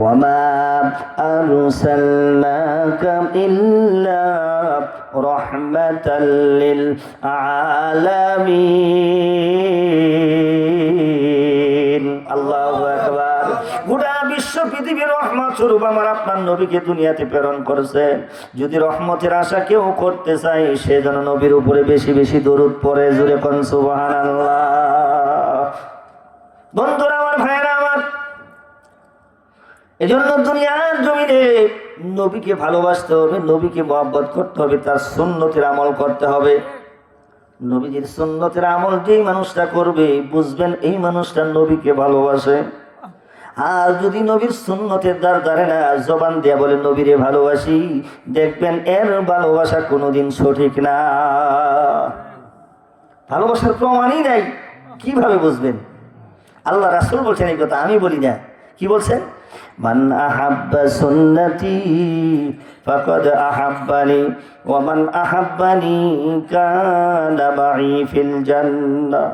وما أرسلناك إلا رحمة للعالمين الله أكبر গোটা বিশ্ব পৃথিবীর রহমত স্বরূপ আমার আপনার নবীকে দুনিয়াতে প্রেরণ করেছেন। যদি রহমতের আশা কেউ করতে চায় সে যেন নবীর উপরে বেশি বেশি দরুদ পড়ে। জোরে কোন সুবহানাল্লাহ। বন্ধুরা আমার, ভাইয়েরা আমার, এজন্য দুনিয়ার জমিনে নবীকে ভালোবাসতে হবে, নবীকে মহব্বত করতে হবে, তার সুন্নতের আমল করতে হবে। নবীজির সুন্নতের আমল যেই মানুষটা করবে বুঝবেন এই মানুষটা নবীকে ভালোবাসে। আর যদি নবীর সুন্নতের দ্বার ধারে না, জবান দিয়া বলে নবীরে ভালোবাসি, দেখবেন এর ভালোবাসা কোনোদিন সঠিক না, ভালোবাসার প্রমাণই নাই। কিভাবে বুঝবেন? আল্লাহ রাসূল বলছেন এই কথা, আমি বলি না। কি বলছেন? মান আহাব্বা সুন্নতি ফাকাদ আহাব্বানি ওয়া মান আহাব্বানি কানা মাই ফিল জান্নাহ।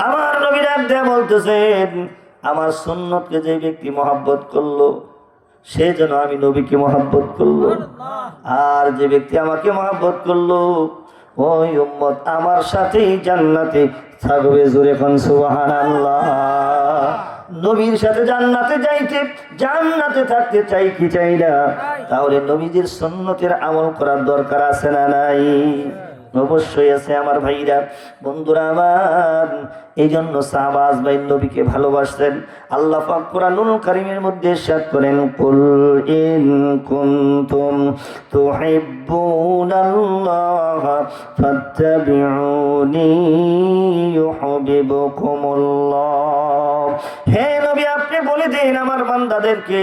আমার নবী ডাক দিয়ে বলতেছেন, আমার সুন্নতকে যে ব্যক্তি মহব্বত করলো সে যেন আমি নবীকে মহব্বত করলো, আর যে ব্যক্তি আমাকে মহব্বত করলো ওই উম্মত আমার সাথেই জান্নাতে থাকবে। জোরে কোন সুবহানাল্লাহ। নবীর সাথে জান্নাতে যাইতে, জান্নাতে থাকতে চাই কি চাই না? তাহলে নবীজির সুন্নতের আমল করার দরকার আছে না নাই? অবশ্যই আছে আমার ভাইরা, বন্ধুরা আমার। এই জন্য সাহাবা আজমাইন নবীকে ভালোবাসতেন। আল্লাহ পাক কোরআনুল কারীমের মধ্যে ইরশাদ করেন, কুল ইন কুনতুম তুহিব্বুনাল্লাহ ফাত্তাবিউনি ইউহিব্বুকুমুল্লাহ। হে নবী, আপনি বলে দিন আমার বান্দাদেরকে,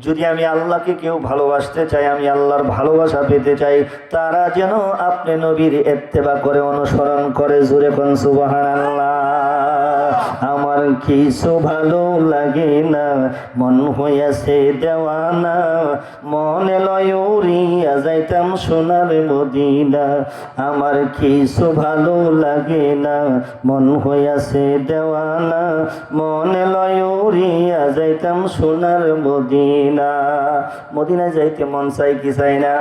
যদি আমি আল্লাহকে কেউ ভালোবাসতে চাই, আমি আল্লাহর ভালোবাসা পেতে চাই, তারা যেন আপনি নবীর ইত্তেবা করে, অনুসরণ করে। জোরে কোন সুবহানাল্লাহ। আমার কিছু ভালো লাগে না, মন হইয়াছে দেওয়ানা, মনে লয় উড়িয়া যাইতাম সোনার মদিনা। আমার কিছু ভালো লাগে না, মন হইয়াছে দেওয়ানা, মনে লয় উড়িয়া যাইতাম সোনার মদিনা। মদিনায় যাইতে মন চাই কি চাই না?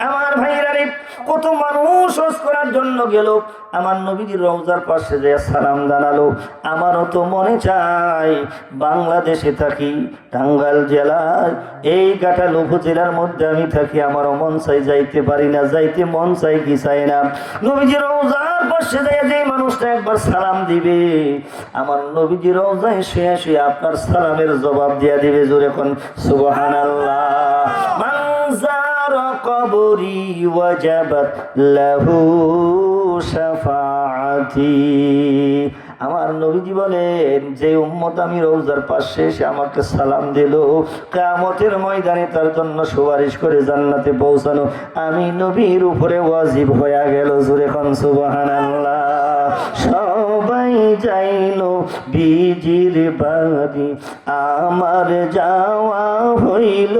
আমার ভাইরা রে, কত মানুষ হজ করার জন্য গেল, আমার নবীজির রওজার পাশে যে সালাম জানালো। আমারও তো মনে চাই, বাংলাদেশে থাকি, টাঙ্গাইল জেলার এই কাটাল উপজেলার মধ্যে আমি থাকি, আমারও মন চাই, যাইতে পারি না। যাইতে মন চাই কি চাই না? নবীজির রওজার পাশে যায় যে মানুষটা একবার সালাম দিবে, আমার নবীজির রওজায় শুয়ে শুয়ে আপনার সালামের জবাব দিয়া দিবে। জোরে কোন সুবহানাল্লাহ। মান যারা কবরি ওয়াজাবাত লাহু শাফাআতি। আমার নবীজি বলেন, যে উম্মত আমি রওজার পাশে এসে আমাকে সালাম দিল, কিয়ামতের ময়দানে তার জন্য সুপারিশ করে জান্নাতে পৌঁছানো আমি নবীর উপরে ওয়াজিব হয়ে গেল। জোরে কোন সুবহানাল্লাহ। সবাই যাইলো বিজির বাড়ি, আমার যাওয়া হইল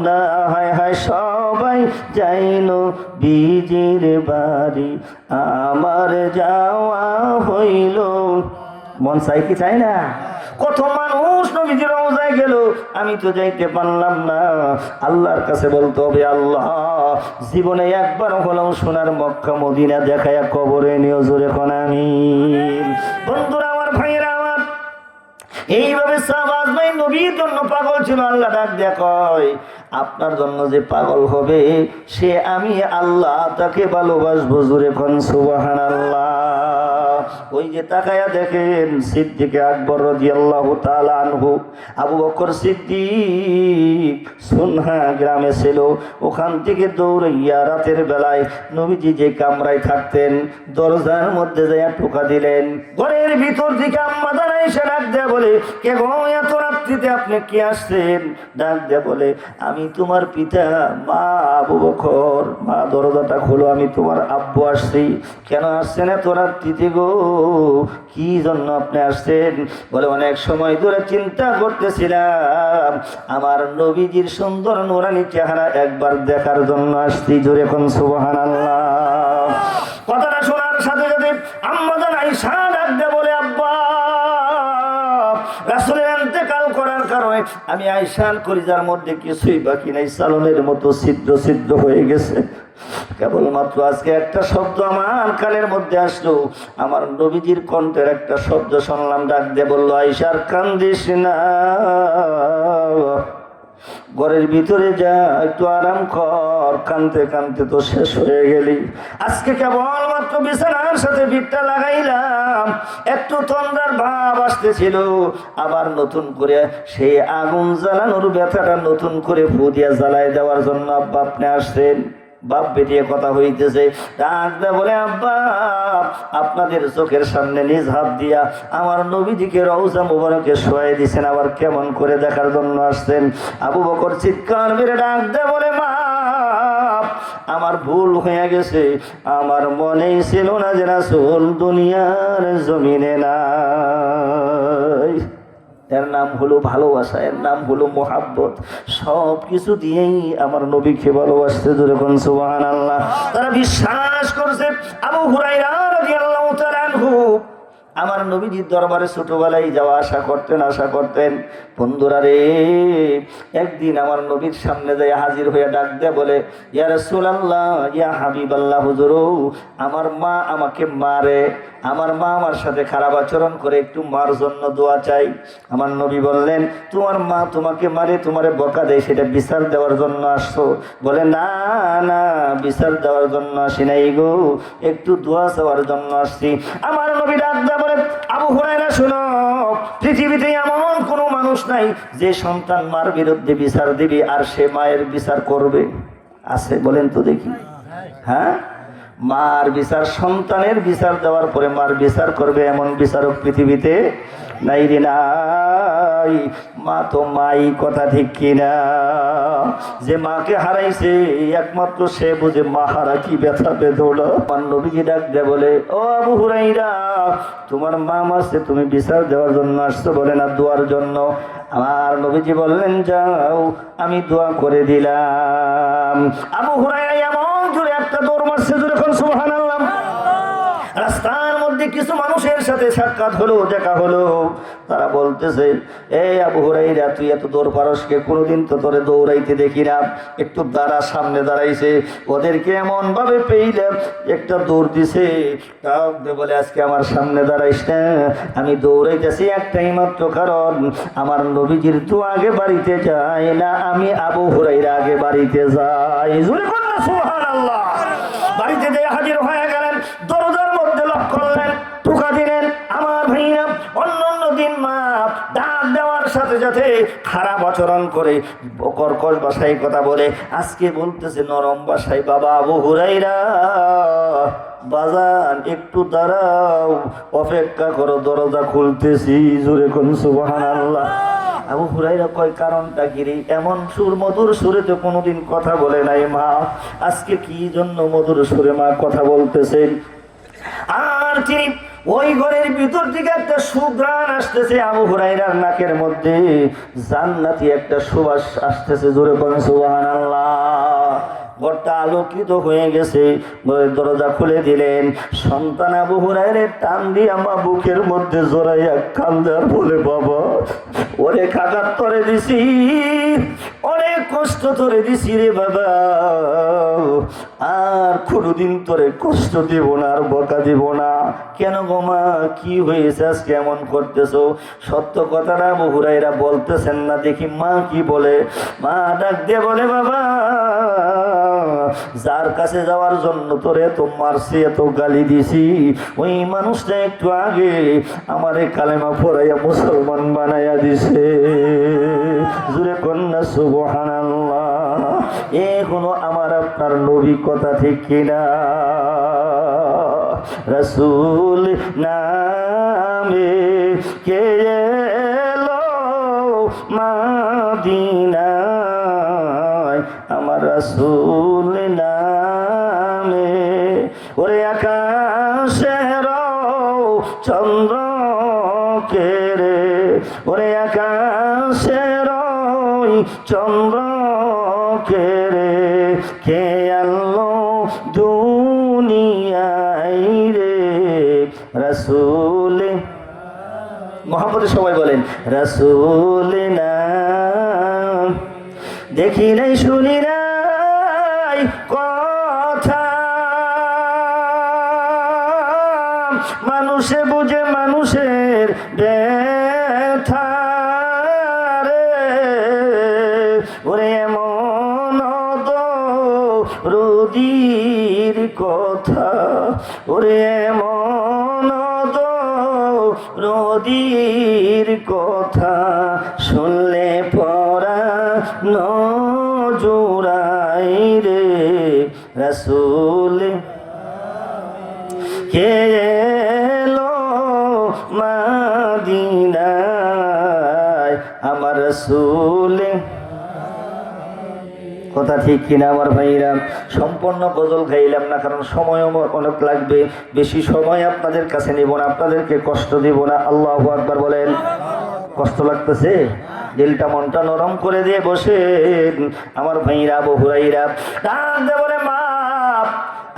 না। হায় হায়, সবাই যাইলো বিজির বাড়ি, আমার যাওয়া হইল। মন চাই কি চাই না? কত মানুষ নবীজির রওজায় গেল, আমি তো যাইতে পারলাম না। আল্লাহর কাছে বলতে হবে, আল্লাহ জীবনে একবার হলেও সোনার মক্কা মদিনা দেখায়া কবরে নিয়ে। জোরে কোন আমিন। বন্ধুরা আমার, ভাইয়েরা আমার, এইভাবে সাহাবা আজমাইন নবীর জন্য পাগল ছিল। আল্লাহ ডাক দিয়া কয়, আপনার জন্য যে পাগল হবে সে আমি আল্লাহ তাকে ভালোবাসবো। জোরে কোন সুবহানাল্লাহ। ওই যে তাকায়া দেখেন, সিদ্দিকে আকবর রাদিয়াল্লাহু তাআলা আনহু, আবু বকর সিদ্দিক সুনহা গ্রামে ছিল, ওখান থেকে দৌড়াইয়া রাতের বেলায় নবীজি যে কামরায় থাকতেন দরজার মধ্যে যাইয়া টোকা দিলেন। ঘরের ভিতর থেকে আম্মা জানা এসে ডাক দেয়া বলে, কে গো, এত রাত্রিতে আপনি কি আসছেন? ডাক দেয়া বলে, আমি তোমার পিতা মা আবু বকর। মা, দরজাটা খোলো, আমি তোমার আব্বু আসছি। কেন আসছেন এত রাত্রিতে গো? কি জন্য আপনি আসছেন? বলে, অনেক সময় ধরে চিন্তা করতেছিলাম, আমার নবীজির সুন্দর নুরানি চেহারা একবার দেখার জন্য আসছি। জোরে কোন সুবহানাল্লাহ। কথাটা শোনার সাথে সাথে আম্মা জান আয়েশা ডাক দিয়ে বলে, আব্বা, রাসূলের ইন্তেকাল করার কারণে আমি আয়েশার কলিজার মধ্যে কিছুই বাকি নাই, সালনের মতো ছিদ্র ছিদ্র হয়ে গেছে। কেবলমাত্র আজকে একটা শব্দ আমার কানের মধ্যে আসলো, আমার নবীজির কণ্ঠের একটা শব্দ শুনলাম, ডাক দিয়ে বললো, আয়েশার কান্দিস না, ঘরের ভিতরে যা একটু আরাম কর, কানতে কানতে তো শেষ হয়ে গেলি। আজকে কেবলমাত্র বিছানার সাথে পিঠটা লাগাইলাম, একটু তন্দ্রার ভাব আসতেছিল, আবার নতুন করে সেই আগুন জ্বালানোর ব্যথাটা নতুন করে ফু দিয়ে জ্বালাই দেওয়ার জন্য আব্বা আপনি আসছেন। বাপ বেরিয়ে কথা হইতেছে, ডাকদা বলে, আব্বা আপনাদের চোখের সামনে নিজ হাত দিয়া আমার নবীজিকে রওজা মুবারকে শোয়াই দিছেন, আবার কেমন করে দেখার জন্য আসছেন। আবু বকর চিৎকার মেরে ডাকদা বলে, মা আমার ভুল হয়ে গেছে, আমার মনেই ছিল না যে রাসূল দুনিয়ার জমিনে নাই। এর নাম হলো ভালোবাসা, এর নাম হলো মোহাব্বত। সব কিছু দিয়েই আমার নবীকে ভালোবাসতে, যখন সুবহানাল্লাহ, তারা বিশ্বাস করছে। আবু হুরায়রা রাদিয়াল্লাহু তাআলা আনহু আমার নবীজির দরবারে ছোটবেলায় যাওয়া আসা করতেন। বন্ধুরা রে, একদিন আমার নবীর সামনে যায় হাজির হয়ে ডাক দেয়া বলে, ইয়া রাসূলুল্লাহ, ইয়া হাবিবাল্লাহ, হুজুর আমার মা আমাকে মারে, আমার মা আমার সাথে খারাপ আচরণ করে, একটু মার জন্য দোয়া চাই। আমার নবী বললেন, তোমার মা তোমাকে মারে, তোমারে বকা দেয়, সেটা বিচার দেওয়ার জন্য আসছো? বলে, না না, বিচার দেওয়ার জন্য আসি নাই গো, একটু দোয়া চাওয়ার জন্য আসছি। আমার নবী ডাক দেয়া বলে, আবু হুরায়রা শোনো, পৃথিবীতে এমন কোনো মানুষ নাই যে সন্তান মার বিরুদ্ধে বিচার দিবে আর সে মায়ের বিচার করবে। আছে? বলেন তো দেখি। হ্যাঁ, মার বিচার, সন্তানের বিচার দেওয়ার পরে মার বিচার করবে এমন বিচারক পৃথিবীতে নাই রে নাই। মা তো মাই, কথা ঠিক কিনা? যে মাকে হারাইছে একমাত্র সে বুঝে মা হারা কি ব্যথা বেদনা। আমার নবীজি ডাক দেয়া বলে, ও আবু হুরায়রা, তোমার মা মারছে, তুমি বিচার দেওয়ার জন্য আসছো? বলে, না, দোয়ার জন্য। আমার নবীজি বললেন, যাও, আমি দোয়া করে দিলাম। আবু হুরায়রা এমন জোরে একটা দৌড় মারছে, যখন সুবহানাল্লাহ। রাস্তার মধ্যে কিছু মানুষের সাথে সাক্ষাৎ হলো, দেখা হলো। তারা বলতেছে, এই আবু হুরায়রা, তুই এত দৌড় পারস কে? কোনোদিন তো তোরে দৌড়াইতে দেখি না। একটু দাঁড়া, সামনে দাঁড়াইছে। ওদেরকে এমন ভাবে পেইলে একটা দৌড় দিছে। বলে, আজকে আমার সামনে দাঁড়াইস না, আমি দৌড়াইতেছি একটাই মাত্র কারণ, আমার নবীজির তো আগে বাড়িতে যায় না, আমি আবু হুরায়রা আগে বাড়িতে যাই। জোরে বলুন সুবহানাল্লাহ। বাড়িতে যেয়ে হাজির হয়ে গেলেন, দরজার মধ্যে লক করলেন, টোকা দিলেন। আমার ভাইরা, অন্য দিন মা ডাক দেওয়ার সাথে সাথে খারাপ আচরণ করে, কর্কশ ভাষায় কথা বলে, আজকে বলতেছে নরম ভাষায়, বাবা আবু হুরায়রা, বাজান একটু দাঁড়াও, অপেক্ষা করো, দরজা খুলতেছি। জোরে কোন সুবহানাল্লাহ। আবু হুরায়রা কয়, কারণটা কি রে? এমন সুর, মধুর সুরে তো কোনোদিন কথা বলে নাই মা, আজকে কি জন্য মধুর সুরে মা কথা বলতেছেন? আর তিনি ওই ঘরের ভিতর থেকে একটা সুঘ্রাণ আসতেছে, আবু হুরায়রার নাকের মধ্যে জান্নাতি একটা সুবাস আসতেছে। জোরে বলেন সুবহানাল্লাহ। ঘরটা আলোকিত হয়ে গেছে। দরজা খুলে দিলেন। সন্তান আবু হুরায়রা টান দিয়ে আমার বুকের মধ্যে জড়াইয়া কান্দে আর বলে, বাবা, অনেক আঘাত করে দিছি, অনেক কষ্ট করে দিছি রে বাবা, আর কোনোদিন তোরে কষ্ট দিব না, আর বকা দিব না। কেন গো মা, কি হয়েছে আজকে এমন করতেছো? সত্য কথাটা আবু হুরায়রা বলতেছেন না, দেখি মা কি বলে। মা ডাক দিয়ে বলে, বাবা, যার কাছে যাওয়ার জন্য তোরে এত মারছি, এত গালি দিছি, ওই মানুষটা একটু আগে আমারে কালেমা পড়াইয়া মুসলমান বানাইয়া দিছে। জুরে কন্যা সুবহানাল্লাহ। এখনো আমার আপনার নবী, কথা ঠিক কিনা? রাসূল নামে কে এলো মাদিনায়, আমার রাসূল নামে। ওরে আকাশের চন্দ্র কে রে, ওরে আকাশের চন্দ্র কে রে, কে আনলো দুনিয়ায় রে, রাসূল। মহব্বতে সবাই বলেন, রাসূল না দেখি নাই শুনি নাই কথা, মানুষে বুঝে মানুষের ব্যথা রে, ওরে এমন রুদির কথা, ওরে এমন রুদির কথা, শুনলে পরা নজুরাই রে, রাসূল কে এলো মাদিনায়, আমার রাসূল। কথা ঠিক কিনা আমার ভাইরা? সম্পূর্ণ গজল গাইলাম না, কারণ সময় অনেক লাগবে। বেশি সময় আপনাদের কাছে নেব না, আপনাদেরকে কষ্ট দেব না। আল্লাহু আকবার বলেন। কষ্ট লাগতেছে? দিলটা মনটা নরম করে দিয়ে বসেন আমার ভাইরা। আবু হুরায়রা ডাক দিয়ে বলে, মা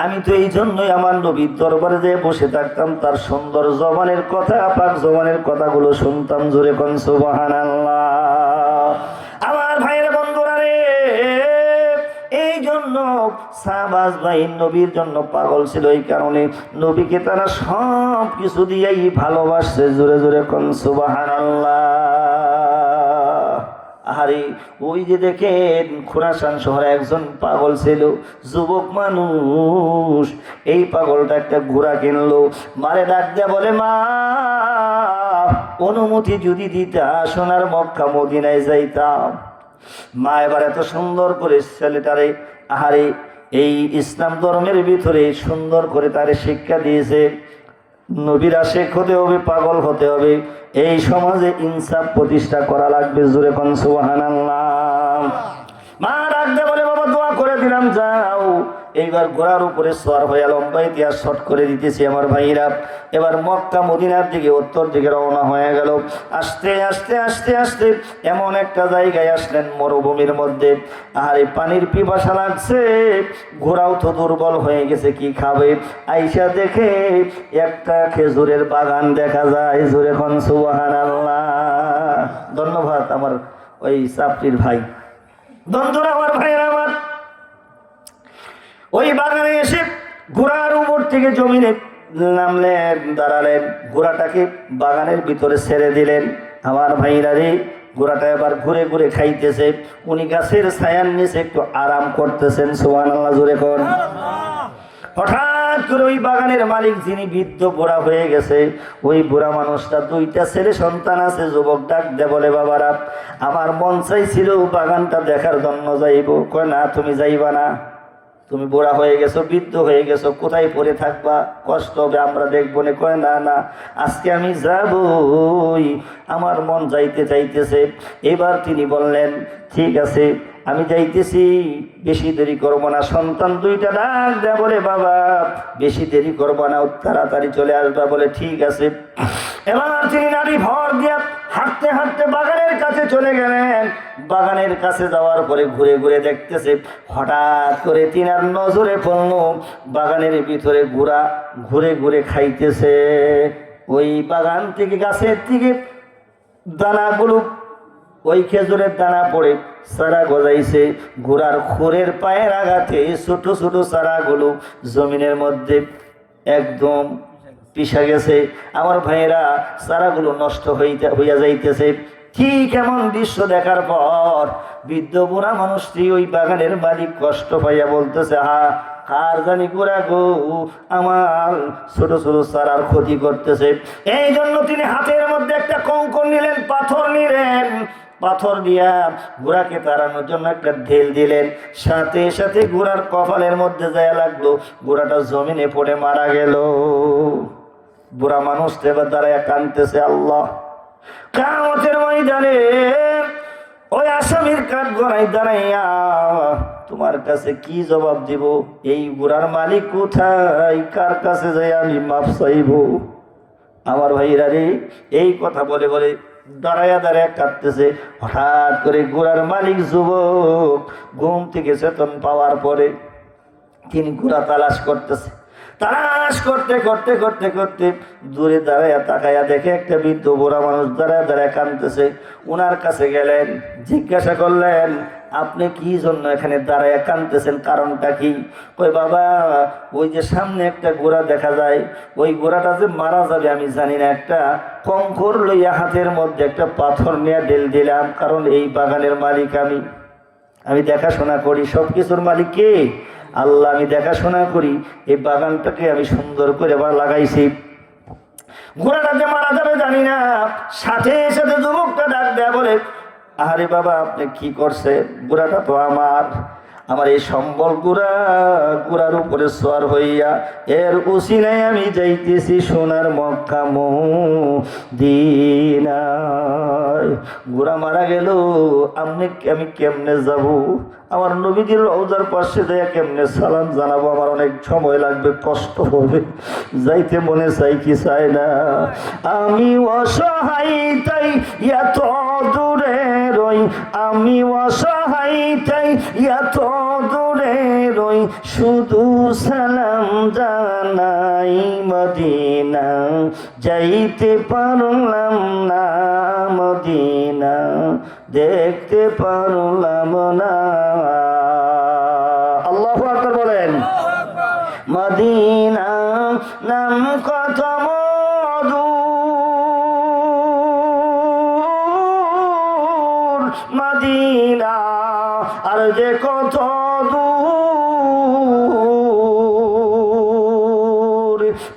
আমি তো এই জন্যই আমার নবীর দরবারে যেয়ে বসে থাকতাম, তার সুন্দর জবানের কথা, পাক জবানের কথাগুলো শুনতাম। জোরে কোন সুবহানাল্লাহ। আমার ভাইরা বন্ধুরা রে, এই জন্য সাহাবাজ ভাই নবীর জন্য পাগল ছিল, এই কারণে নবীকে তারা সব কিছু দিয়েই ভালোবাসছে। জোরে জোরে কোন সুবহানাল্লাহ। আরে ওই যে দেখেন খুরাসান শহরে একজন পাগল ছিল, যুবক মানুষ। এই পাগলটা একটা ঘোড়া কিনলো, মারে ডাক দেয়া বলে, মা অনুমতি যদি দিতা সোনার মক্কা মদিনায় যাইতাম। মা এবার এত সুন্দর করে ছেলেটারে, আহারে এই ইসলাম ধর্মের ভিতরে সুন্দর করে তারে শিক্ষা দিয়েছে। নবীর আশিক হতে হবে, পাগল হতে হবে, এই সমাজে ইনসাফ প্রতিষ্ঠা করা লাগবে। জোরে কোন সুবহানাল্লাহ। মা ডাকতে বলে, বাবা দোয়া করে দিলাম, যাও। এইবার ঘোড়ার উপরে সওয়ার হয়ে লম্বা ইতিহাস শর্ট করে দিতেছি আমার ভাইরা। এবার মক্কা মদিনার দিকে উত্তর দিকে রওনা হয়ে গেল। আস্তে আস্তে আস্তে আস্তে এমন একটা জায়গায় আসলেন মরুভূমির মধ্যে। আর এই পানির পিপাসা লাগছে, ঘোড়াও তো দুর্বল হয়ে গেছে, কি খাবে? আইসা দেখে একটা খেজুরের বাগান দেখা যায়। জোরে কোন সুবহানাল্লাহ। ধন্যবাদ আমার ওই চাপটির ভাই। বন্ধুরা আমার ভাইরা আমার, ওই বাগানে এসে ঘোড়ার উপর থেকে জমিনে নামলেন, দাঁড়ালেন, ঘোড়াটাকে বাগানের ভিতরে ছেড়ে দিলেন। আমার ভাইরা রে, ঘোড়াটা এবার ঘুরে ঘুরে খাইতেছে। উনি গাছের ছায়ার নিচে একটু আরাম করতেছেন। সুবহানাল্লাহ জোরে কোন। হঠাৎ করে ওই বাগানের মালিক, যিনি বৃদ্ধ বুড়া হয়ে গেছে, ওই বুড়া মানুষটা দুইটা ছেলে সন্তান আছে। যুবক ডাক দে বলে, বাবারা আমার মন চাইছিল বাগানটা দেখার জন্য যাইব। কয় না, তুমি যাইবা না, তুমি বুড়া হয়ে গেছো, বৃদ্ধ হয়ে গেছো, কোথায় পড়ে থাকবা, কষ্ট হবে, আমরা দেখবো না। কয় না না, আজকে আমি যাবই, আমার মন যাইতে চাইতেছে। এবার তিনি বললেন, ঠিক আছে আমি যাইতেছি, বেশি দেরি করবো না। সন্তান দুইটা ডাক দেয়া বলে, বাবা বেশি দেরি করবো না, তাড়াতাড়ি চলে আসবা। বলে ঠিক আছে। এবার তিনি নাড়ি ভর দিয়া হাঁটতে হাঁটতে বাগানের কাছে চলে গেলেন। বাগানের কাছে যাওয়ার পরে ঘুরে ঘুরে দেখতেছে, হঠাৎ করে তিনার নজরে পড়ল বাগানের ভিতরে ঘোড়া ঘুরে ঘুরে খাইতেছে। ওই বাগান থেকে গাছের থেকে দানাগুলো, ওই খেজুরের দানা পড়ে চারা গজাইছে। ঘোড়ার খুরের পায়ের আঘাতে ছোট ছোট চারাগুলো জমিনের মধ্যে একদম পিষা গেছে। আমার ভাইয়েরা, চারাগুলো নষ্ট হইয়া যাইতেছে। ঠিক এমন দৃশ্য দেখার পর বৃদ্ধ বুড়া মানুষটি, ওই বাগানের মালিক কষ্ট পাইয়া বলতেছে, কার জানি গোড়া গো, আমার ছোট ছোট চারার ক্ষতি করতেছে। এই জন্য তিনি হাতের মধ্যে একটা কঙ্কর নিলেন, পাথর নিলেন, পাথর দিয়া ঘোড়াকে তাড়ানোর জন্য একটা ঢেল দিলেন। সাথে সাথে ঘোড়ার কপালের মধ্যে যায় লাগলো, ঘোড়াটা জমিনে পড়ে মারা গেল। বুড়া মানুষটা এবার দাঁড়ায় কাঁদতেছে, আল্লাহ কিয়ামতের ময়দানে ওই আসামির কাঠ গড়ায় দাঁড়াইয়া তোমার কাছে কি জবাব দিব? এই বুড়ার মালিক কোথায়, কার কাছে যাই আমি মাপ চাইব? আমার ভাইরা রে, এই কথা বলে বলে দাঁড়াইয়া দাঁড়াইয়া কাঁদতেছে। হঠাৎ করে ঘোড়ার মালিক যুবক ঘুম থেকে চেতন পাওয়ার পরে তিনি ঘোড়া তালাশ করতেছে। তালাশ করতে করতে করতে করতে দূরে দাঁড়াইয়া তাকাইয়া দেখে একটা বৃদ্ধ বুড়া মানুষ দাঁড়ায় দাঁড়ায় কাঁদতেছে। ওনার কাছে গেলেন, জিজ্ঞাসা করলেন, আপনি কি জন্য এখানে দাঁড়াইয়া কাঁদতেছেন, কারণটা কি? কই বাবা, ওই যে সামনে একটা ঘোড়া দেখা যায়, ওই ঘোড়াটা যে মারা যাবে আমি জানি না, একটা কঙ্কর লইয়া হাতের মধ্যে একটা পাথর নিয়ে ঢেল দিলাম, কারণ এই বাগানের মালিক আমি দেখাশোনা করি। সব কিছুর মালিক কে? আল্লাহ। আমি দেখাশোনা করি, এই বাগানটাকে আমি সুন্দর করে আবার লাগাইছি। ঘোড়াটা যে মারা যাবে জানি না। সাথে সাথে যুবকটা ডাক দেয়া বলে, আরে বাবা আপনি কি করছেন? ঘোড়াটা তো আমার এই সম্বল ঘোড়ার উপরে সওয়ার হইয়া এর উসিলায় আমি যাইতেছি সোনার মক্কা মদিনায়। ঘোড়া মারা গেল, আমি কেমনে যাব? আমার নবীজির রওজার পাশে যাইয়া কেমনে সালাম জানাবো? আমার অনেক সময় লাগবে, কষ্ট হবে, যাইতে মনে চাই কি চাই না। আমি অসহায় তাই এত দূরে রই, আমি অসহায় তাই এত দূরে রই, শুধু সালাম জানাই মদিনা, যাইতে পারলাম না মদিনা, দেখতে পারলাম না। আল্লাহু আকবার বলেন। মদিনা নাম কত মধুর, মদিনা আর যে কত দূর,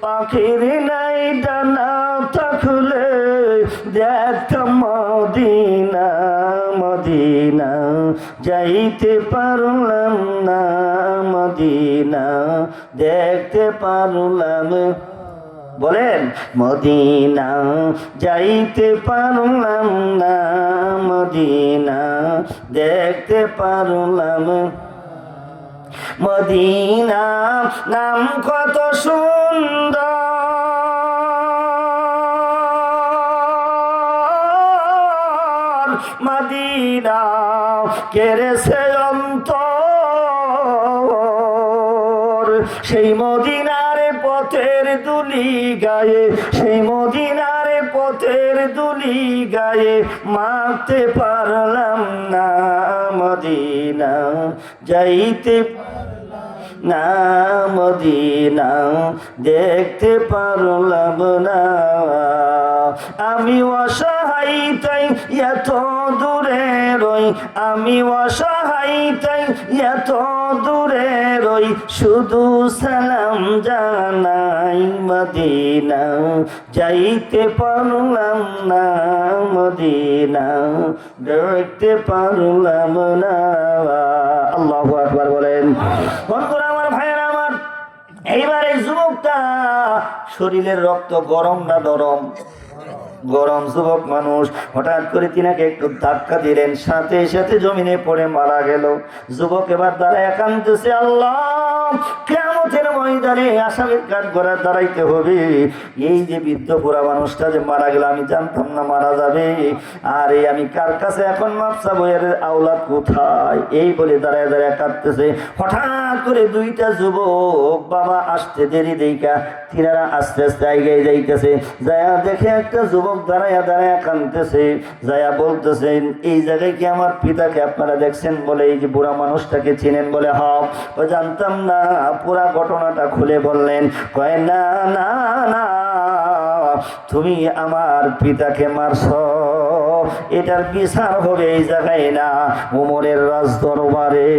পাখির নাই ডানা থাকলে দেখতাম মদিনা, মদিনা যাইতে পারলাম না মদিনা, দেখতে পারলাম। বলেন, মদিনা যাইতে পারলাম না মদিনা, দেখতে পারলাম। মদিনা নাম কত সুন্দর, মদিনা কেড়েছে অন্তর, সেই মদিনার পথের দুলি গায়ে, সেই মদিনার পথের দুলি গায়ে মাখতে পারলাম না মদিনা, যাইতে না মদিনা, দেখতে পারলাম না। আমি অসহায় তাই এত দূরে রই, আমি অসহায় তাই এত দূরে রই, শুধু সালাম জানাই মদিনা, যাইতে পারলাম না মদিনা, দেখতে পারলাম না। আল্লাহু আকবার বলেন। বন্ধুরা আমার, ভাইয়েরা আমার, এইবার এই যুবকটা শরীরের রক্ত গরম না নরম? গরম যুবক মানুষ। হঠাৎ করে তিনাকে একটু ধাক্কা দিলেন, সাথে সাথে জমিনে পড়ে মারা গেল। যুবক এবার দাঁড়ায় কাঁদতেছে, আল্লাহ কিয়ামতের ময়দানে আসামির কাঠ গড়ায় দাঁড়াইতে হবে। এই যে বৃদ্ধ বুড়া মানুষটা যে মারা গেল, আমি জানতাম না মারা যাবে, আর এই আমি কার কাছে এখন মাপ চাবো, এর আওলাদ কোথায়? এই বলে দাঁড়ায় দাঁড়ায় কাঁদতেছে। হঠাৎ করে দুইটা যুবক বাবা আসতে দেরি দেইকা তিনারা আস্তে আস্তে এগিয়ে যাইতেছে। যায়া দেখে একটা যুবক দাঁড়ায়া দাঁড়ায়া কাঁদতেছে। যায়া বলতেছেন, এই জায়গায় কি আমার পিতাকে আপনারা দেখছেন? বলে, এই যে বুড়া মানুষটাকে চিনেন? বলে, হ্যাঁ। জানতাম না। পুরা ঘটনাটা খুলে বললেন। কয়, না না না, তুমি আমার পিতাকে মারছ, এটার বিচার হবে এই জায়গায় না, উমরের রাজদরবারে।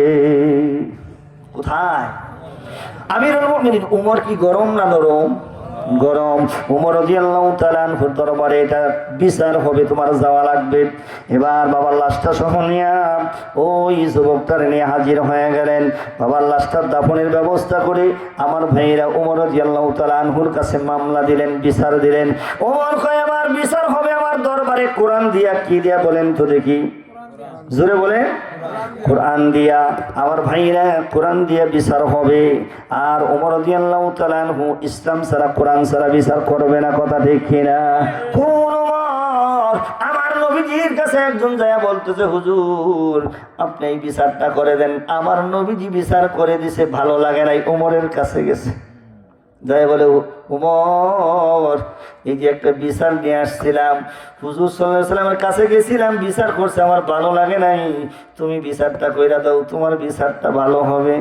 কোথায়? আমিরুল মুমিনিন উমর কি গরম না নরম? গরম। উমর রাদিয়াল্লাহু তাআলা আনহুর দরবারে এটা বিচার হবে, তোমার যাওয়া লাগবে। এবার বাবার লাশটা সহ নিয়ে ওই যুবকটার নিয়ে হাজির হয়ে গেলেন। বাবার লাশটার দাফনের ব্যবস্থা করে আমার ভাইয়েরা উমর রাদিয়াল্লাহু তাআলা আনহুর কাছে মামলা দিলেন, বিচার দিলেন। উমর কয়, আমার বিচার হবে আমার দরবারে কোরআন দিয়া। কি দিয়া বলেন তো দেখি? জোরে বলে, কোরআন দিয়া। আমার ভাইরা, কোরআন দিয়া বিচার হবে। আর ওমর রাদিয়াল্লাহু তাআলা আনহু ইসলাম ছাড়া, কোরআন ছাড়া বিচার করবে না। কথা ঠিক কিনা? কোন ওমর? আমার নবীজির কাছে একজন যায় বলতেছে, হুজুর আপনি এই বিচারটা করে দেন। আমার নবীজি বিচার করে দিছে, ভালো লাগে নাই, ওমরের কাছে গেছে। যাই বলে, উমর এই যে একটা বিচার নিয়ে আসছিলাম, হুজুর সাল্লাল্লাহু আলাইহি ওয়াসাল্লামের কাছে গেছিলাম, বিচার করছে, আমার ভালো লাগে নাই, তুমি বিচারটা কইরা দাও, তোমার বিচারটা ভালো হবে।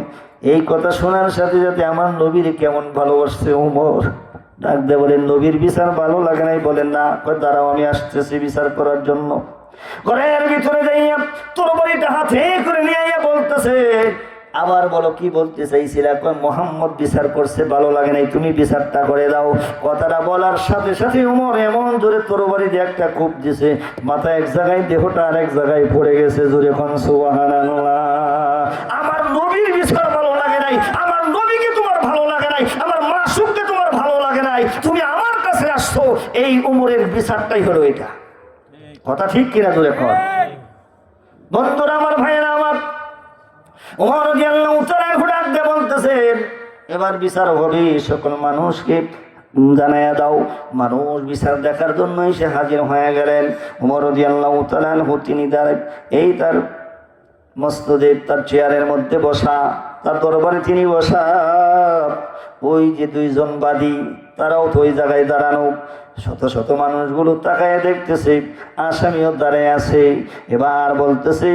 এই কথা শোনার সাথে সাথে আমার নবীর কেমন ভালোবাসছে উমর, ডাক দিয়ে বলেন, নবীর বিচার ভালো লাগে নাই? বলেন না। দাঁড়াও, আমি আসতেছি বিচার করার জন্য। ঘরের ভিতরে যাইয়া তরবারিটা হাতে করে নিয়ে আইয়া বলতেছে, আবার বলো কি বলতে চাইছিলা? মোহাম্মদ বিচার করছে, ভালো লাগে নাই, তুমি বিচারটা করে দাও। কথাটা বলার সাথে সাথে উমর এমন জোরে তরবারি দিয়ে একটা কূপ দিছে, মাথা এক জায়গায়, দেহটা আর এক জায়গায় পড়ে গেছে। জোরে কোন সুবহানাল্লাহ। আমার নবীর বিচার ভালো লাগে নাই, আমার নবীকে তোমার ভালো লাগে নাই, আমার মাসুককে তোমার ভালো লাগে নাই, তুমি আমার কাছে আসছো, এই উমরের বিচারটাই হলো এটা। কথা ঠিক কিনা জোরে কর। বন্ধুরা আমার, ভাইয়েরা আমার, ওমর রাদিয়াল্লাহু তাআলা ঘোড়াক দিয়ে বলতেছেন, এবার বিচার হবে, সকল মানুষকে জানাইয়া দাও। মানুষ বিচার দেখার জন্য এসে হাজির হয়ে গেলেন। ওমর রাদিয়াল্লাহু তাআলা তিনি এই তার মস্তদেব তার চেয়ারের মধ্যে বসা, তার দরবারে তিনি বসা। ওই যে দুইজন বাদী, তারাও তো ওই জায়গায় দাঁড়ানো। শত শত মানুষগুলো তাকায় দেখতেছে, আসামিও দাঁড়ায় আছে। এবার বলতেছে,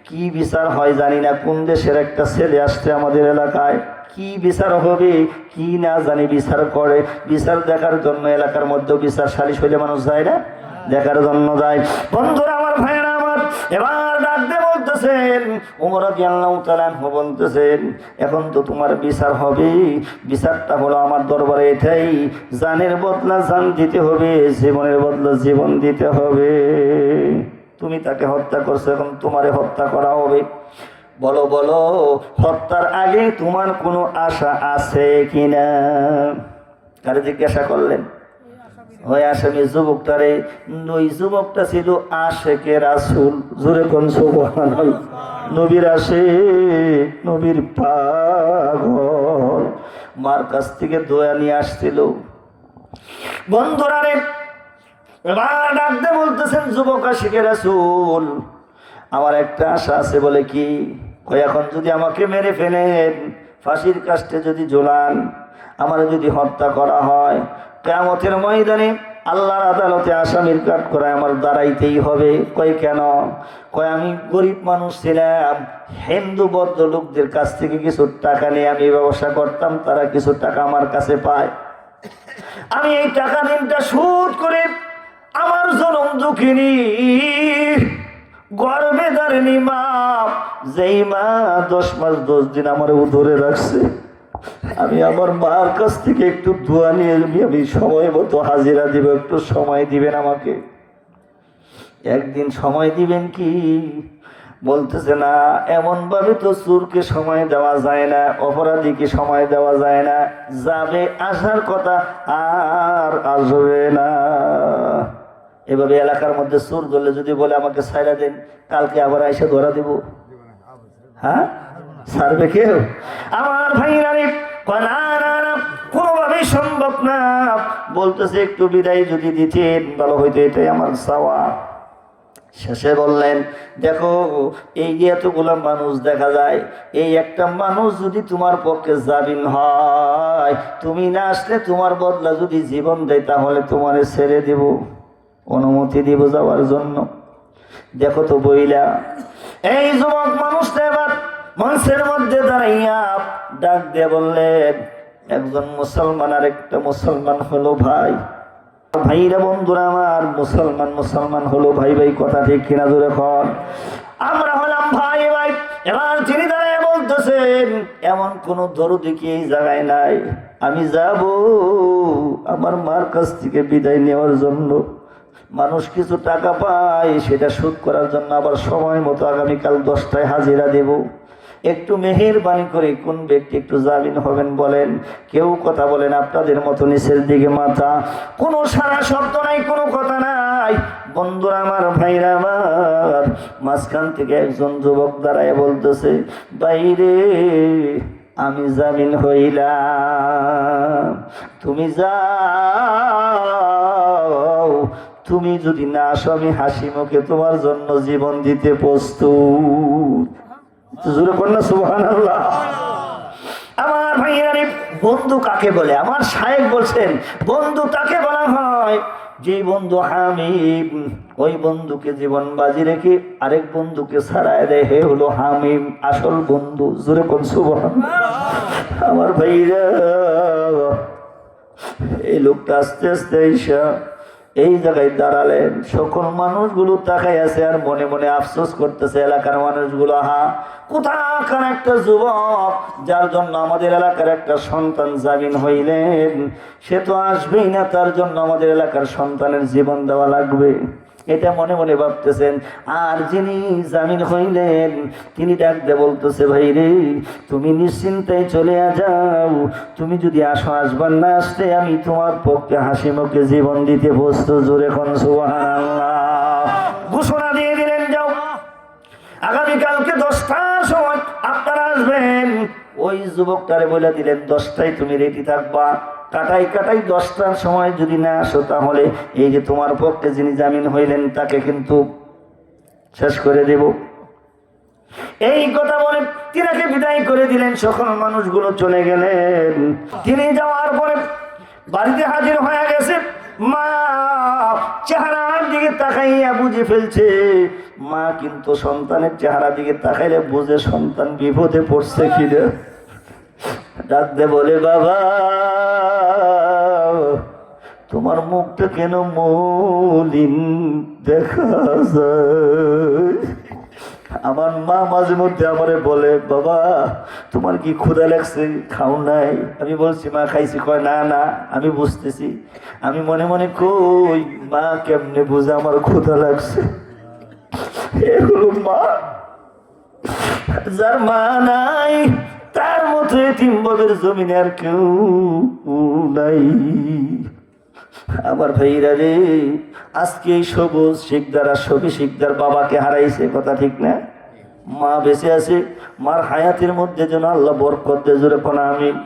কি বিচার হয় জানি না, কোন দেশের একটা ছেলে আসছে আমাদের এলাকায়, কি বিচার হবে কি না জানি বিচার করে। বিচার দেখার জন্য এলাকার মধ্যে বিচার সালিশ হইলে মানুষ যায় না, দেখার জন্য যায়। বন্ধুরা আমার, ভাইয়েরা আমার, এবার ডাক দিয়ে বলতেছেন, ওমর রাদিয়াল্লাহু তাআলা বলতেছেন, এখন তো তোমার বিচার হবে। বিচারটা হলো আমার দরবারে এটাই, জানের বদলা জান দিতে হবে, জীবনের বদলা জীবন দিতে হবে। তুমি তাকে হত্যা করছো, এখন তোমারে হত্যা করা হবে। বলো বলো, হত্যার আগে তোমার কোনো আশা আছে কিনা? কারে জিজ্ঞাসা করলেন? ওই আসামি যুবকটারে। ওই যুবকটা ছিল আশেকে রাসূল। জোরে কোন সুবহানাল্লাহ। নবীর আশিক, নবীর পাগল, মার কাছ থেকে দোয়া নিয়ে আসছিল। বন্ধুরা রে, এবার ডাকতে বলতেছেন, যুবক আশিকে রাসূল, আমার একটা আশা আছে। বলে কি? এখন যদি আমাকে মেরে ফেলেন, ফাঁসির কাস্টে যদি ঝোলান, আমার যদি হত্যা করা হয়, কিয়ামতের ময়দানে আল্লাহর আদালতে আসামির কাঠ করায় আমার দাঁড়াইতেই হবে। কয় কেন? কয় আমি গরিব মানুষ ছিলাম, হিন্দু বৌদ্ধ লোকদের কাছ থেকে কিছু টাকা নিয়ে আমি ব্যবসা করতাম, তারা কিছু টাকা আমার কাছে পায়, আমি এই টাকা দিনটা সুদ করে আমার জনম দুঃখিনী গর্বে ধারিনি মা, যেই মা 10 মাস 10 দিন আমার উদরে রাখছে, আমি আমার মার কাছ থেকে একটু দোয়া নিয়ে আমি সময় মতো হাজিরা দিব, একটু সময় দিবেন আমাকে, একদিন সময় দিবেন কি? বলতেছে না, এমন ভাবে তো চোরকে সময় দেওয়া যায় না, অপরাধীকে সময় দেওয়া যায় না, যাবে আসার কথা আর আসবে না। এভাবে এলাকার মধ্যে চোর ধরলে যদি বলে আমাকে ছাইরা দেন, কালকে আবার এসে ধরা দিব, হ্যাঁ ছাড়বে কেউ? আমার ভাইরা রে, না না না, কোনোভাবেই সম্ভব না। বলতেছে একটু বিদায় যদি দিতেন ভালো হইতো, এটাই আমার চাওয়া। শেষে বললেন, দেখো এই যে এতগুলা মানুষ দেখা যায়, এই একটা মানুষ যদি তোমার পক্ষে জামিন হয়, তুমি না আসলে তোমার বদলা যদি জীবন দেয়, তাহলে তোমারে ছেড়ে দেব, অনুমতি দিব যাওয়ার জন্য। দেখো তো বইলা, এই যুবক মানুষটা এবার মঞ্চের মধ্যে দাঁড়াইয়া ডাক দিয়ে বললেন, একজন মুসলমান আর একটা মুসলমান হলো ভাই। ভাইরা, বন্ধুরা আমার, মুসলমান মুসলমান হলো ভাই ভাই, কথা ঠিক কিনা জোরে কর? আমরা হলাম ভাই ভাই। এবার তিনি দাঁড়ায় বলতেছেন, এমন কোন দরদি কি এই জায়গায় নাই? আমি যাব আমার মার কাছ থেকে বিদায় নেওয়ার জন্য, মানুষ কিছু টাকা পায় সেটা শোধ করার জন্য, আবার সময় মতো আগামীকাল 10টায় হাজিরা দেব, একটু মেহেরবানি করে কোন ব্যক্তি একটু জামিন হবেন বলেন? কেউ কথা বলেন? আপনাদের মতো নিচের দিকে মাথা, কোনো সারা শব্দ নাই, কোনো কথা নাই। বন্ধুরা আমার, ভাইরা আমার, মাঝখান থেকে একজন যুবক দাঁড়ায় বলতেছে, বাইরে আমি জামিন হইলাম, তুমি যাও, তুমি যদি না আসো আমি হাসি মুখে তোমার জন্য জীবন দিতে প্রস্তুত। জোরে কর না সুবহানাল্লাহ। আমার ভাইয়েরা, বন্ধু কাকে বলে? আমার শায়েখ বলছেন বন্ধু তাকে বলা হয় যে বন্ধু হামিম, ওই বন্ধুকে জীবন বাজি রেখে আরেক বন্ধুকে ছাড়ায় দেয়, হে হলো হামিম, আসল বন্ধু। জোরে কোন সুবহানাল্লাহ। আমার ভাইরা, এই লোকটা আস্তে আস্তে ঈশা এই জায়গায় দাঁড়ালেন। সকল মানুষগুলো তাকাই আছে আর মনে মনে আফসোস করতেছে। এলাকার মানুষগুলো, হা কোথাকার একটা যুবক যার জন্য আমাদের এলাকার একটা সন্তান জামিন হইলেন, সে তো আসবেই না, তার জন্য আমাদের এলাকার সন্তানের জীবন দেওয়া লাগবে, এটা মনে মনে ভাবতেছেন। আর যিনি জামিন হইলেন তিনি ডাক দিয়ে বলতেছে, ভাই রে তুমি নিশ্চিন্তায় চলে যাও, তুমি যদি আসো আসবার না আসতে আমি তোমার পক্ষে হাসি মুখে জীবন দিতে প্রস্তুত। জোরে কোন সুবহানাল্লাহ। ঘোষণা দিয়ে দিলেন, যাও আগামীকালকে 10টার সময় আপনারা আসবেন। ওই যুবকটারে বলে দিলেন 10টায় তুমি রেডি থাকবা, কাটাই কাটাই 10টার সময় যদি না আসো তাহলে এই যে তোমার পক্ষে যিনি জামিন হইলেন তাকে কিন্তু শেষ করে দেব। এই কথা বলে তিনাকে বিদায় করে দিলেন। সকল মানুষগুলো চলে গেলেন। তিনি যাওয়ার পরে বাড়িতে হাজির হয়ে গেছে। মা চেহারার দিকে তাকাইয়া বুঝে ফেলছে, মা কিন্তু সন্তানের চেহারা দিকে তাকাইলে বুঝে সন্তান বিপদে পড়ছে কিনা। ডাক দে বলে, বাবা তোমার মুখটা কেন মলিন দেখা যায়? আমার মা মাঝে মধ্যে আমারে বলে, বাবা তোমার কি ক্ষুধা লাগছে, খাও নাই? আমি বলছি মা খাইছি। কয় না না আমি বুঝতেছি। আমি মনে মনে কই মা কেমনে বুঝে আমার ক্ষুধা লাগছে? এগুলো মা, যার মা নাই তার মতো এতিম বাবের জমিনে আর কেউ নাই। আমার ভাইরা রে, আজকে এই সবুজ শিকদার আর সবই শিকদার বাবাকে হারাইছে, কথা ঠিক না? মা বেঁচে আছে, মার হায়াতের মধ্যে যেন আল্লাহ বরকত দেয়। জোরে কোন আমিন।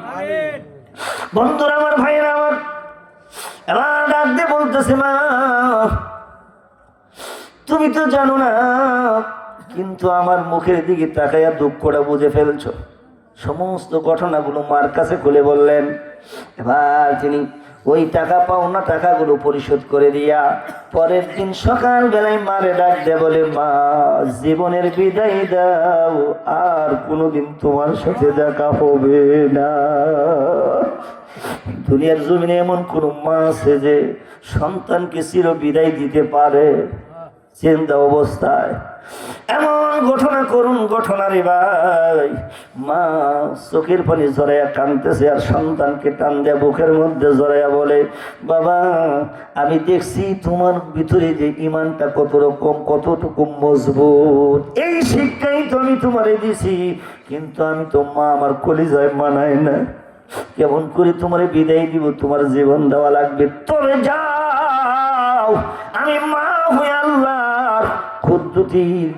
বন্ধুরা আমার, ভাইরা আমার, এবার ডাক দিয়ে বলতেছে, মা তুমি তো জানো না, কিন্তু আমার মুখের দিকে তাকাইয়া দুঃখটা বুঝে ফেলছো। সমস্ত ঘটনাগুলো মার কাছে খুলে বললেন। এবার তিনি ওই টাকা পাওনা টাকাগুলো পরিশোধ করে দিয়া পরের দিন সকাল বেলায় মারে ডাক দিয়ে বলে, মা জীবনের বিদায় দাও, আর কোনোদিন তোমার সাথে দেখা হবে না। দুনিয়ার জমিনে এমন কোন মা আছে যে সন্তানকে চির বিদায় দিতে পারে? চিন্তা অবস্থায় এমন ঘটনা করুন ঘটনা রে ভাই। মা চোখের পানি জড়াইয়া কাঁদতেছে আর সন্তানকে টান দেয়া বুকের মধ্যে জড়াইয়া বলে, বাবা আমি দেখছি তোমার ভিতরে যে ইমানটা কত রকম, কতটুকু মজবুত, এই শিক্ষাই তো আমি তোমারে দিছি, কিন্তু আমি তো মা আমার কলিজায় মানায় না। কেমন করে তোমারে বিদায় দিব? তোমার জীবন দেওয়া লাগবে। তবে যাও, আমি মা হয়ে আল্লাহর কুদরতির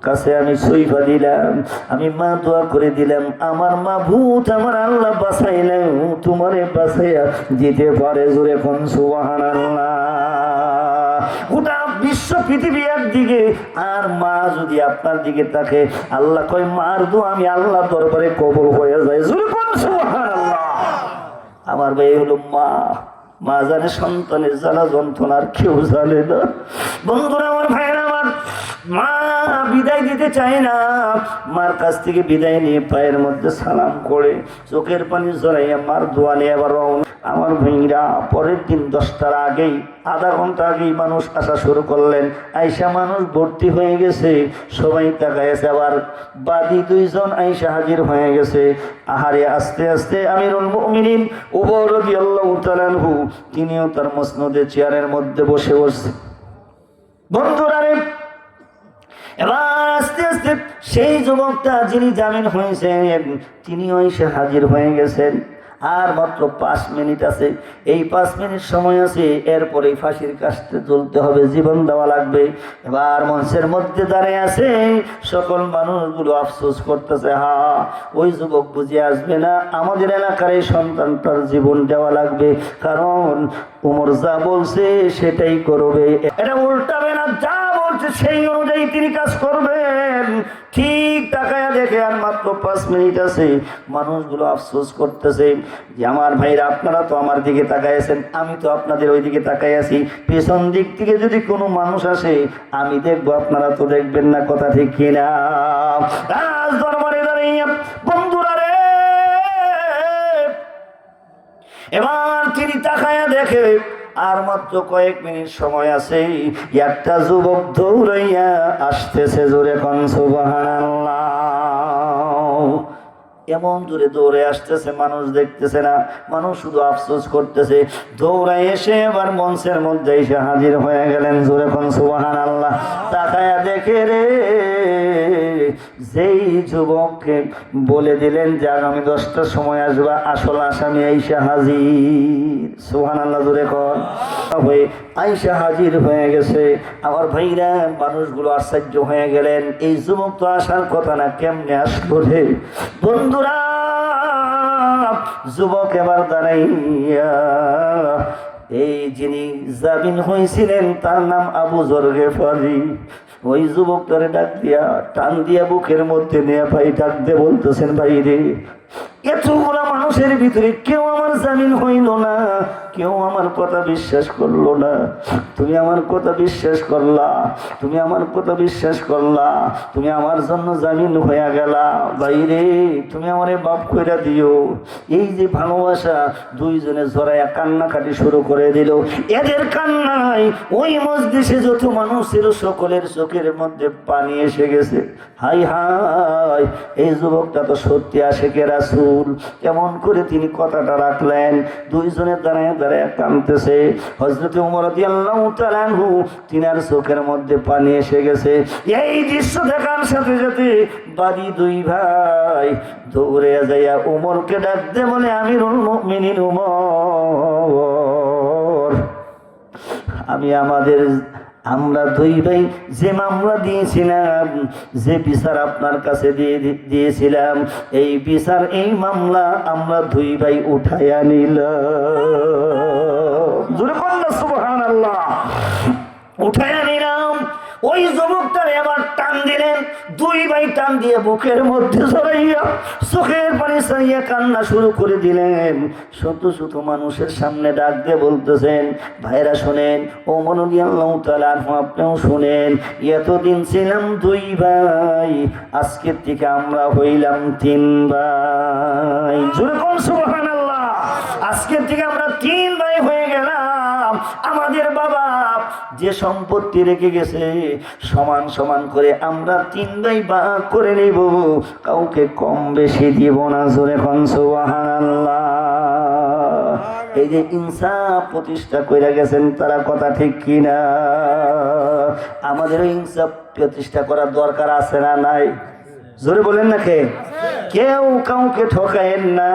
কাছে আমি সইফা দিলাম, আমি মা দোয়া করে দিলাম, আমার মা ভূত আমার আল্লাহ বাঁচাইলেন, তোমারে বাঁচাইয়া দিতে পারে। জোরে কোন সুবহানাল্লাহ। গোটা বিশ্ব পৃথিবী একদিকে আর মা যদি আপনার দিকে থাকে, আল্লাহ কয় মার দোয়া আমি আল্লাহ দরবারে কবুল হয়ে যায়। জোরে কোন সুবহানাল্লাহ। আমার ভাই হলো মা। মা জানে সন্তানের জ্বালা যন্ত্রণার কেউ জানে না। বন্ধুরা আমার, ভাইরা আমার, মা বিদায় দিতে চায় না। মার কাছ থেকে বিদায় নিয়ে পায়ের মধ্যে সালাম করে চোখের পানি জড়াইয়া মার দোয়া নিয়ে আবার রওনা। আমার ভাইরা পরের দিন 10টার আগেই, আধা ঘন্টা আগেই মানুষ আসা শুরু করলেন। আইসা মানুষ ভর্তি হয়ে গেছে, সবাই তাকাইছে। আবার বাদী 2 জন আইসা হাজির হয়ে গেছে। আহারে আস্তে আস্তে আমিরুল মুমিনিন উমর রাদিয়াল্লাহু তাআলা আনহু তিনিও তার মসনদে চেয়ারের মধ্যে বসে বসে। বন্ধুরা রে, এবার আস্তে আস্তে সেই যুবকটা যিনি জামিন হয়েছেন তিনিও এসে হাজির হয়ে গেছেন। আর মাত্র 5 মিনিট আছে, এই 5 মিনিট সময় আছে, এরপরে ফাঁসির কাস্তে ঝুলতে হবে, জীবন দেওয়া লাগবে। এবার মঞ্চের মধ্যে দাঁড়িয়ে আছে, সকল মানুষগুলো আফসোস করতেছে, হা ওই যুবক বুঝে আসবে না, আমাদের এলাকার এই সন্তানটার জীবন দেওয়া লাগবে, কারণ উমর যা বলছে সেটাই করবে, এটা উল্টাবে না, যা বলছে বলছে সেই অনুযায়ী তিনি কাজ করবেন। ঠিক তাকায়া দেখে আর মাত্র 5 মিনিট আছে, মানুষগুলো আফসোস করতেছে যে আমার ভাইরা আপনারা তো আমার দিকে তাকাইছেন, আমি তো আপনাদের ওই দিকে তাকাই আছি, পেছন দিক থেকে যদি কোনো মানুষ আসে আমি দেখবো, আপনারা তো দেখবেন না। কথা ঠিক কিনা? রাজ দরবারে দাঁড়িয়ে বন্ধুরা রে, এবার তিনি তাকায়া দেখে আর মাত্র কয়েক মিনিট সময় আছে, একটা যুবক দৌড়াইয়া আসতেছে। জোরে কোন সুবহানাল্লাহ। এমন জোরে দৌড়ে আসতেছে, মানুষ দেখতেছে না, মানুষ শুধু আফসোস করতেছে। দৌড়াই এসে এবার মঞ্চের মধ্যে এসে হাজির হয়ে গেলেন। জোরে কোন সুবহানাল্লাহ। তাকায়া দেখে রে, যেই যুবককে বলে দিলেন যে আগামী 10টার সময় আসবা, আসল আসামি আইসা হাজির। সুবহানাল্লাহ জোরে কোন। হয়ে আইসা হাজির হয়ে গেছে। আমার ভাইরা, মানুষগুলো আশ্চর্য হয়ে গেলেন, এই যুবক তো আসার কথা না, কেমনে আসলো রে? বন্ধুরা, যুবক এবার দাঁড়াইয়া, এই যিনি জামিন হয়েছিলেন তার নাম আবু যর গিফারি। ওই যুবকটারে ডাক দিয়া, টান দিয়া বুকের মধ্যে নিয়ে ভাই ডাক দিয়ে বলতেছেন, ভাই রে, এতগুলা মানুষের ভিতরে কেউ আমার জামিন হইল না, কেউ আমার কথা বিশ্বাস করলো না। তুমি আমার কথা বিশ্বাস করলা, তুমি আমার কথা বিশ্বাস করলা, তুমি আমার জন্য জামিন হইয়া গেলা। বাইরে তুমি আমারে মাফ কইরা দিও। এই যে ভালোবাসা, দুইজনে জড়াইয়া কান্নাকাটি শুরু করে দিল। এদের কান্নায় ওই মজলিসে যত মানুষ ছিল সকলের চোখের মধ্যে পানি এসে গেছে। হাই হাই, এই যুবকটা তো সত্যি আশিকে রাসূল। কেমন করে তিনি কথাটা রাখলেন? দুইজনের দাঁড়ায় দাঁড়ায় কাঁদতেছে। হযরত ওমর রাদিয়াল্লাহু তাআলা আনহু, তিনার চোখের মধ্যে পানি এসে গেছে। এই দৃশ্য দেখার সাথে সাথে বাদী দুই ভাই দৌড়ে যাইয়া ওমরকে ডাক দে, বলে আমিরুল মুমিনিন ওমর, আমরা দুই ভাই যে মামলা দিয়েছিলাম, যে বিচার আপনার কাছে দিয়েছিলাম, এই বিচার, এই মামলা আমরা দুই ভাই উঠাইয়া নিলাম। জোরে বলুন সুবহানাল্লাহ। উঠাইয়া নিলাম। ওই যুবকটার এবার টান দিলেন, দুই ভাই টান দিয়ে বুকের মধ্যে জড়াইয়া চোখের পানি ছাড়িয়া কান্না শুরু করে দিলেন। শত শত মানুষের সামনে ডাক দিয়ে বলতেছেন, ভাইরা শোনেন, ওমর রাদিয়াল্লাহু তাআলা আনহু আপনিও শোনেন, এতদিন ছিলাম দুই ভাই, আজকের থেকে আমরা হইলাম 3 ভাই। জোরে কোন সুবহানাল্লাহ। আজকের থেকে আমরা 3 ভাই হয়ে গেলাম। আমাদের বাবা যে সম্পত্তি রেখে গেছে সমান সমান করে আমরা 3 ভাই ভাগ করে নেব, কাউকে কম বেশি দিব না। জোরে কোন সুবহানাল্লাহ। এই যে ইনসাফ প্রতিষ্ঠা করে গেছেন তারা, কথা ঠিক কিনা? আমাদের ইনসাফ প্রতিষ্ঠা করার দরকার আছে না নাই? জোরে বলেন না। কেউ কাউকে ঠকায়েন না।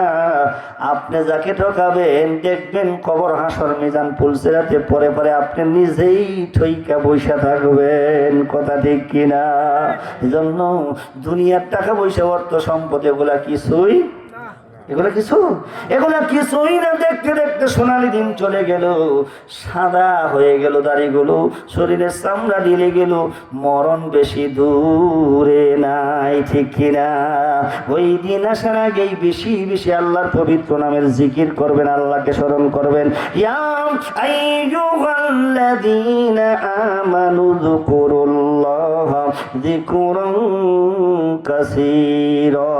আপনি যাকে ঠকাবেন দেখবেন কবর, হাসর, মিজান, পুলসিরাতে পরে পরে আপনি নিজেই ঠইকা বৈশা থাকবেন। কথা ঠিক কিনা? এজন্য দুনিয়ার টাকা পয়সা, অর্থ সম্পদ এগুলা কিছুই কিছুই না। দেখতে দেখতে সোনালি দিন চলে গেল, সাদা হয়ে গেল দাড়িগুলো, শরীরের চামড়া ঢিলে গেল, মরণ বেশি দূরে নাই। ঠিক কিনা? ওই দিন আসার আগেই বেশি বেশি আল্লাহর পবিত্র নামের জিকির করবেন, আল্লাহকে স্মরণ করবেন। ইয়া আইয়ুহাল্লাযীনা আমানু যকুরুল্লাহ যিকরান কাসীরা।